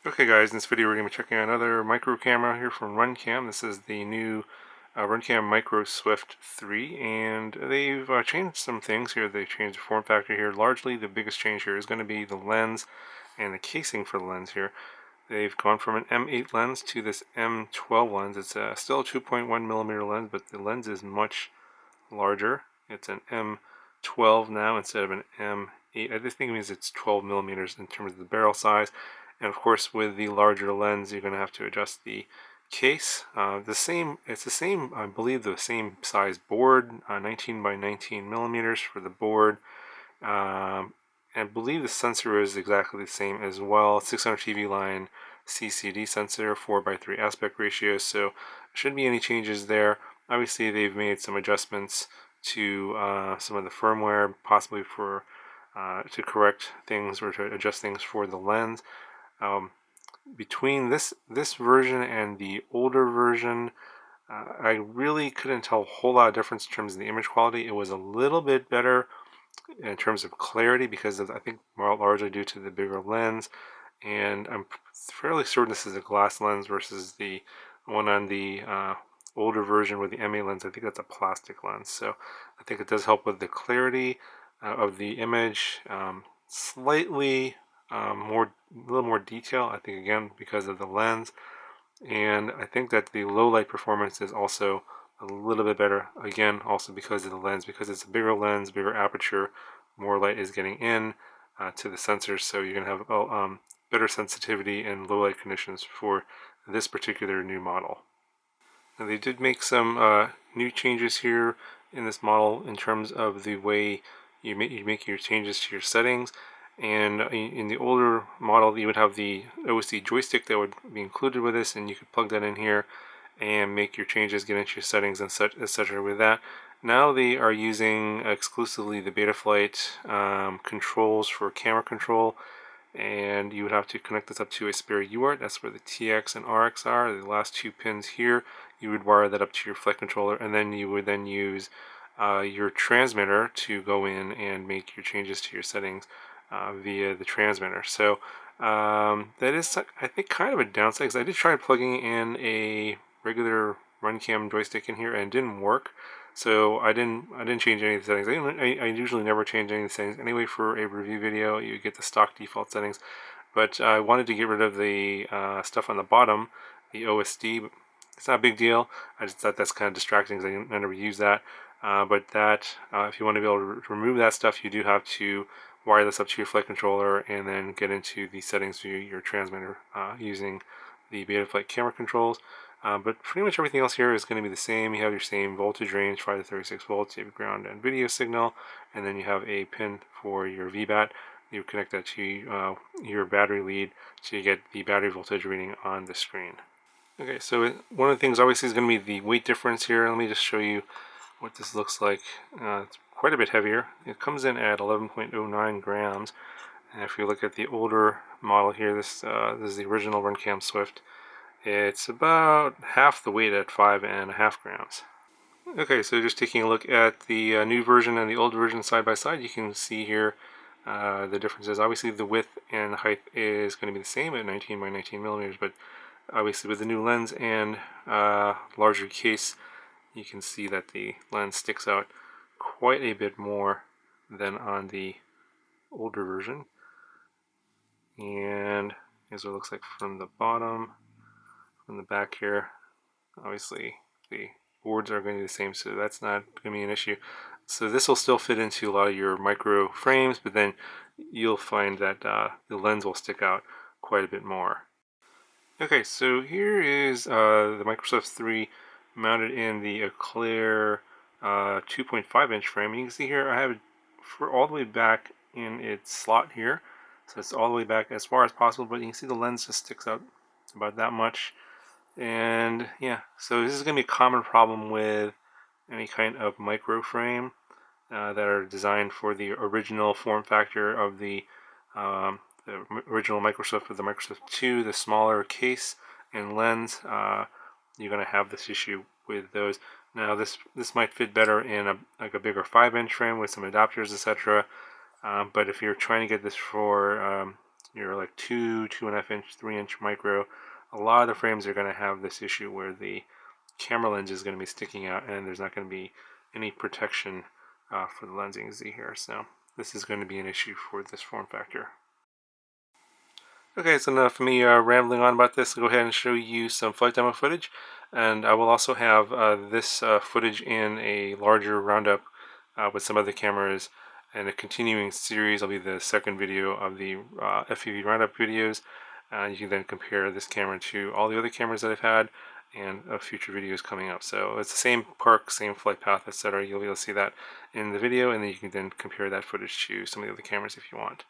Okay guys, in this video we're going to be checking out another micro camera here from RunCam. This is the new RunCam Micro Swift 3, and they've changed some things here. They changed the form factor here. Largely the biggest change here is going to be the lens and the casing for the lens here. They've gone from an M8 lens to this M12 lens. It's still a 2.1 millimeter lens, but the lens is much larger. It's an M12 now instead of an M8. I just think it means it's 12 millimeters in terms of the barrel size. And of course, with the larger lens, you're going to have to adjust the case. It's the same, I believe, the same size board, 19 by 19 millimeters for the board. And I believe the sensor is exactly the same as well. 600 TV line CCD sensor, 4:3 aspect ratio. So shouldn't be any changes there. Obviously, they've made some adjustments to some of the firmware, possibly for to correct things or to adjust things for the lens. Between this version and the older version, I really couldn't tell a whole lot of difference in terms of the image quality. It was a little bit better in terms of clarity because of, I think, largely due to the bigger lens, and I'm fairly certain this is a glass lens versus the one on the older version with the M8 lens. I think that's a plastic lens, so I think it does help with the clarity of the image. Slightly a little more detail, I think, again because of the lens, and I think that the low light performance is also a little bit better, again also because of the lens, because it's a bigger lens, bigger aperture, more light is getting in to the sensors, so you're going to have better sensitivity in low light conditions for this particular new model. Now, they did make some new changes here in this model in terms of the way you make your changes to your settings. And in the older model, you would have the OSD joystick that would be included with this, and you could plug that in here and make your changes, get into your settings, and such, etc. with that. Now they are using exclusively the Betaflight controls for camera control, and you would have to connect this up to a spare UART. That's where the TX and RX are, the last two pins here. You would wire that up to your flight controller, and then you would then use your transmitter to go in and make your changes to your settings via the transmitter. So that is, I think, kind of a downside, because I did try plugging in a regular RunCam joystick in here and it didn't work. So I didn't change any of the settings. I usually never change any of the settings anyway. For a review video, you get the stock default settings, but I wanted to get rid of the stuff on the bottom, the OSD. It's not a big deal. I just thought that's kind of distracting because I never use that. But if you want to be able to remove that stuff, you do have to wire this up to your flight controller and then get into the settings via your transmitter using the Betaflight camera controls. But pretty much everything else here is going to be the same. You have your same voltage range, 5 to 36 volts. You have ground and video signal, and then you have a pin for your VBAT. You connect that to your battery lead so you get the battery voltage reading on the screen. Okay, so one of the things obviously is going to be the weight difference here. Let me just show you what this looks like. It's quite a bit heavier. It comes in at 11.09 grams. And if you look at the older model here, this is the original RunCam Swift. It's about half the weight at 5.5 grams. Okay, so just taking a look at the new version and the old version side by side, you can see here the differences. Obviously, the width and height is going to be the same at 19 by 19 millimeters, but obviously with the new lens and larger case, you can see that the lens sticks out quite a bit more than on the older version. And here's what it looks like from the bottom, from the back here. Obviously the boards are going to be the same, so that's not going to be an issue. So this will still fit into a lot of your micro frames, but then you'll find that the lens will stick out quite a bit more. Okay, so here is the Microsoft 3 mounted in the Eclair 2.5-inch frame. You can see here I have it for all the way back in its slot here, so it's all the way back as far as possible, but you can see the lens just sticks out about that much. And yeah, so this is going to be a common problem with any kind of micro frame that are designed for the original form factor of the original Microsoft with the Microsoft 2, the smaller case and lens. You're going to have this issue with those. Now this might fit better in a bigger 5-inch frame with some adapters, etc. But if you're trying to get this for your like 2.5 inch, 3-inch micro, a lot of the frames are going to have this issue where the camera lens is going to be sticking out and there's not going to be any protection for the lens. You can see here. So this is going to be an issue for this form factor. Okay, so enough of me rambling on about this. I'll go ahead and show you some flight demo footage, and I will also have this footage in a larger roundup with some other cameras, and a continuing series. Will be the second video of the FPV roundup videos. You can then compare this camera to all the other cameras that I've had, and future videos coming up. So it's the same park, same flight path, etc. You'll be able to see that in the video, and then you can then compare that footage to some of the other cameras if you want.